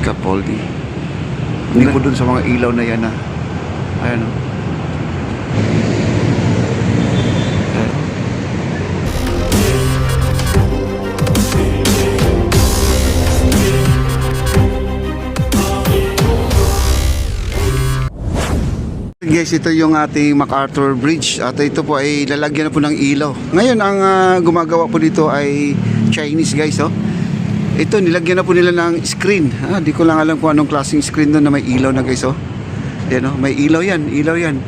scaffolding. Hindi po dun sa mga ilaw na yan na ayan o. Guys, ito yung ating MacArthur Bridge at ito po ay lalagyan na po ng ilaw. Ngayon ang gumagawa po dito ay Chinese guys oh. Ito nilagyan na po nila ng screen. Di ko lang alam kung anong klaseng screen doon na may ilaw na guys oh. Yan oh, may ilaw yan, ilaw yan.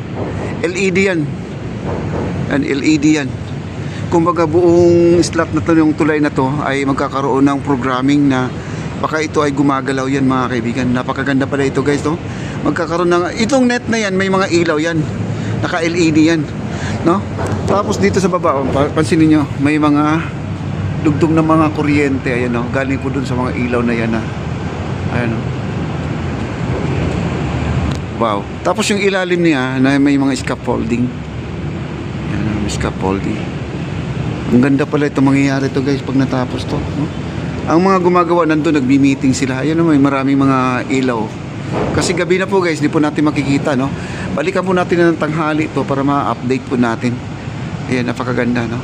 LED yan. And LED yan. Kumbaga buong slot na to, yung tulay na to ay magkakaroon ng programming na baka ito ay gumagalaw yan mga kaibigan. Napakaganda pala ito guys no. Magkakaroon ng itong net na yan, may mga ilaw yan. Naka LED yan, no? Tapos dito sa baba, pansinin niyo, may mga dugtong na mga kuryente ayan no. Galing po dun sa mga ilaw na yan na. Ayan no. Wow. Tapos yung ilalim niya na may mga scaffolding. Ayan, may scaffolding. Ang ganda pala ito mangyayari to guys pag natapos to, no? Ang mga gumagawa nandun, nagbi-meeting sila. Ayan no, may maraming mga ilaw. Kasi gabi na po guys, di po natin makikita no. Balikan po natin ng tanghali ito para ma-update po natin. Ayan, napakaganda no.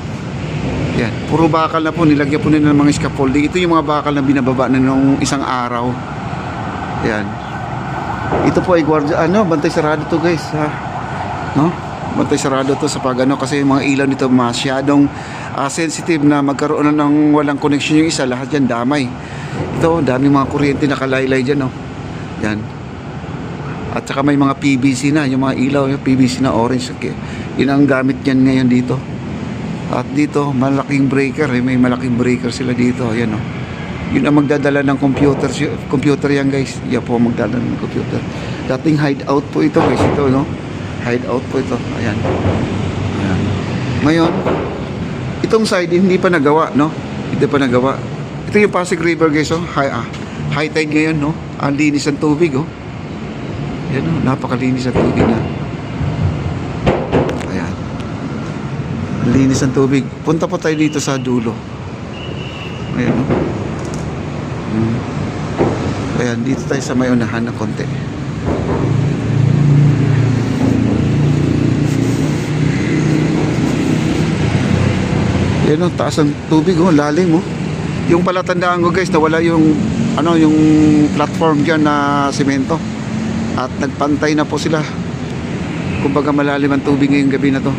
Ayan, puro bakal na po, nilagyan po nila ng mga scaffolding. Ito yung mga bakal na binababa na nung isang araw. Ayan. Ito po ay guardia, bantay sarado to guys ha. No? Bantay sarado to sa pagano kasi yung mga ilaw nito masyadong sensitive na magkaroon na ng walang connection yung isa, lahat yan damay. Ito, daming mga kuryente nakalaylay dyan no. Yan. At saka may mga PVC na, yung mga ilaw, yung PVC na orange. Okay. Yun ang gamit yan ngayon dito. At dito, malaking breaker. May malaking breaker sila dito. Ayan o. Yun ang magdadala ng computer yan guys. Yan po ang magdadala ng computer. Dating hideout po ito guys. Ito no. Hideout po ito. Ayan. Ayan. Ngayon, itong side hindi pa nagawa no. Hindi pa nagawa. Ito yung Pasig River guys oh. High tide ngayon no. Ang linis ng tubig oh. Ayan oh, napakalinis ng tubig na. Ayan. Ang linis ng tubig. Punta po tayo dito sa dulo. Ayan oh. Ayan, dito tayo sa may unahan ng konti. Ayan oh, taas ng tubig oh, lalim oh. Yung palatandaan ko guys, nawala yung yung platform dyan na semento at nagpantay na po sila. Kumbaga malalim ang tubig ngayong gabi na to.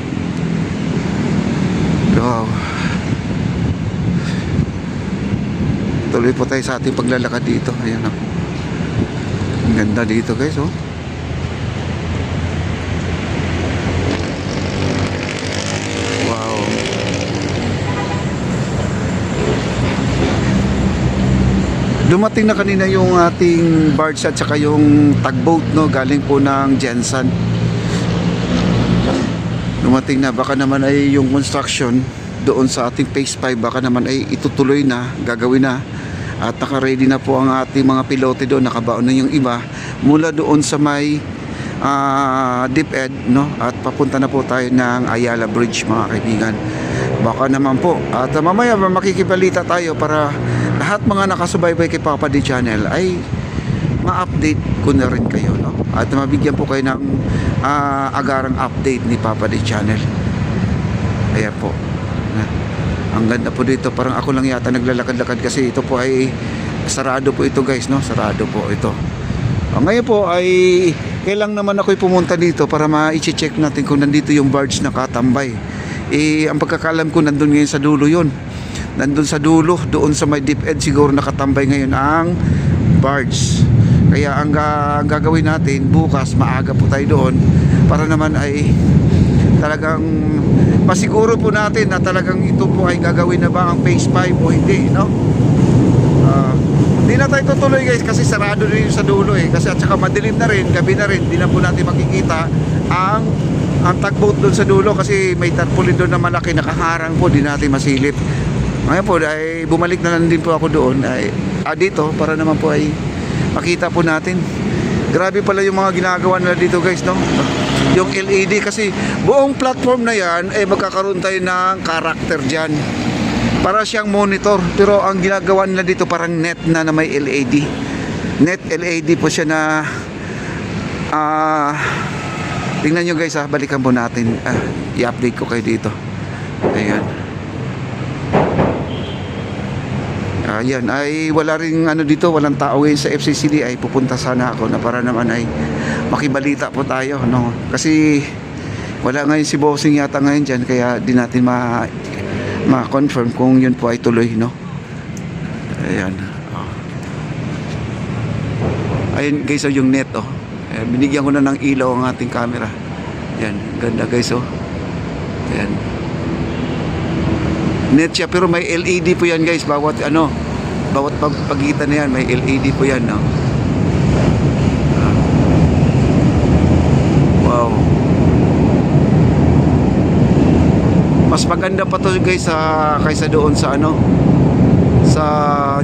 Wow. Tuloy po tayo sa ating paglalakad dito. Ayan o. Ang ganda dito guys oh. Dumating na kanina yung ating barge at saka yung tugboat no, galing po ng Jensen. Dumating na, baka naman ay yung construction doon sa ating phase 5 baka naman ay itutuloy na, gagawin na. At naka-ready na po ang ating mga pilote doon, nakabaon na yung iba mula doon sa may DepEd no, at papunta na po tayo ng Ayala Bridge mga kaibigan. Baka naman po at mamaya makikibalita tayo para lahat mga nakasubaybay kay Papa D Channel ay ma-update ko na rin kayo no? At mabigyan po kayo ng agarang update ni Papa D Channel. Ayan po. Ang ganda po dito, parang ako lang yata naglalakad-lakad kasi ito po ay sarado po ito guys no? Sarado po ito. Ngayon po ay kailang naman ako'y pumunta dito para ma-check natin kung nandito yung barge na katambay. Ang pagkakalam ko nandun ngayon sa dulo yun. Nandun sa dulo, doon sa may DepEd siguro nakatambay ngayon ang barge. Kaya ang gagawin natin bukas, maaga po tayo doon para naman ay talagang masiguro po natin na talagang ito po ay gagawin na ba ang phase 5 o hindi no? Hindi na tayo tutuloy guys kasi sarado na yung sa dulo kasi at saka madilim na rin, gabi na rin, hindi na po natin makikita ang tugboat doon sa dulo kasi may tarpaulin doon na malaki nakaharang po, di natin masilip. Ngayon po ay bumalik na lang din po ako doon ay dito para naman po ay makita po natin. Grabe pala yung mga ginagawa nila dito guys no. Yung LED kasi buong platform na yan ay magkakaroon tayo ng character dyan. Para siyang monitor pero ang ginagawa nila dito parang net na may LED. net LED po siya na tingnan nyo guys, balikan po natin, i-update ko kayo dito. Ayan. Ayan, ay wala ring ano dito, walang tao ngayon sa FCCD. Ay pupunta sana ako na para naman ay makibalita po tayo, no? Kasi wala ngayon si Bossing yata ngayon dyan, kaya di natin ma-confirm kung yun po ay tuloy, no? Ayan. Ayun guys, yung net, Ayan, binigyan ko na ng ilaw ang ating camera. Ayan, ganda guys, Ayan. Net siya, pero may LED po yan guys. Bawat pagitan na yan, may LED po yan, no? Wow. Mas maganda pa to guys kaysa doon sa sa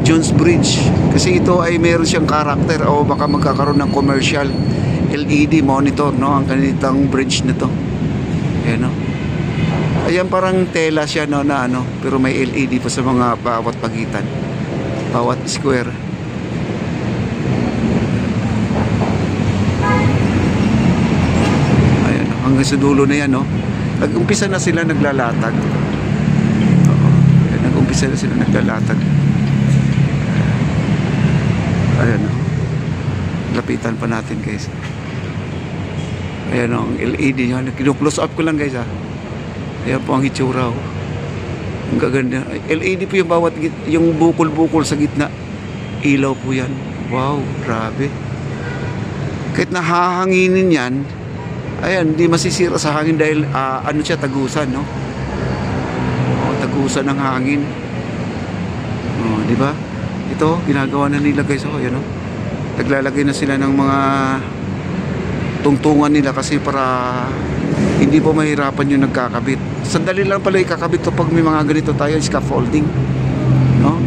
Jones Bridge, kasi ito ay meron siyang karakter, o baka magkakaroon ng commercial LED monitor, no, ang kanitang bridge na to. Ayan, no? Ayan, parang tela siya, no, na pero may LED pa sa mga bawat pagitan, bawat square. Ayan, no? Hanggang sa dulo na yan, no? Nag-umpisa na sila naglalatag. Ayan, nag-umpisa na sila naglalatag. Ayan, no? Lapitan pa natin guys. Ayan, ang LED nyo. Kino-close up ko lang guys, Ayan po ang itsura, Ang gaganda. LED po yung bawat yung bukol-bukol sa gitna. Ilaw po yan. Wow, grabe. Kahit nahahanginin yan, ayan, di masisira sa hangin dahil siya, tagusan, no? Tagusan ng hangin. Di ba? Ito, ginagawa na nila guys, ayan, naglalagay na sila ng mga tungtungan nila kasi para hindi po mahirapan yung nagkakabit. Sandali lang pala ikakabit to pag may mga ganito tayo, scaffolding, no?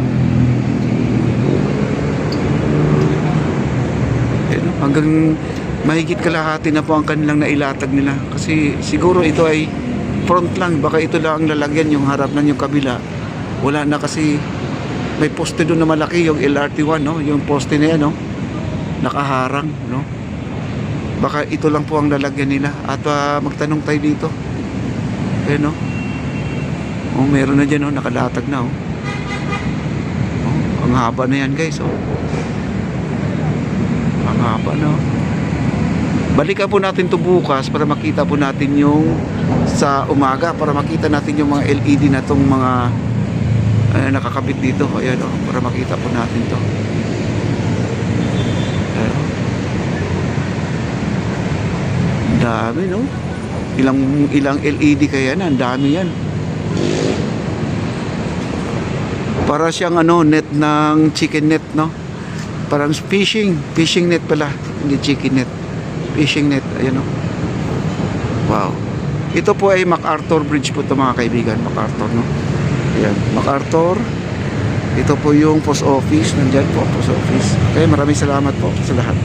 Ayan, hanggang mahigit kalahati na po ang kanilang nailatag nila, kasi siguro ito ay front lang, baka ito lang ang lalagyan, yung harap na yung kabila wala na, kasi may poste doon na malaki, yung LRT1, no? Yung poste na yan, no? Nakaharang, no? Baka ito lang po ang lalagyan nila. At magtanong tayo dito. Ayan, no? Meron na dyan, nakalatag na, ang haba na yan guys, ang haba na, Balikan po natin to bukas para makita po natin yung sa umaga, para makita natin yung mga LED na tong mga nakakabit dito. Ayan, para makita po natin to. Ayan. Dami, no? Ilang LED kaya na, ang dami yan. Para siyang net ng chicken net, no? Parang fishing net pala, hindi chicken net. Fishing net, ayan, no? Wow. Ito po ay MacArthur Bridge po ito, mga kaibigan. MacArthur, no? Ayan, MacArthur. Ito po yung post office. Nandyan po, post office. Okay, maraming salamat po sa lahat.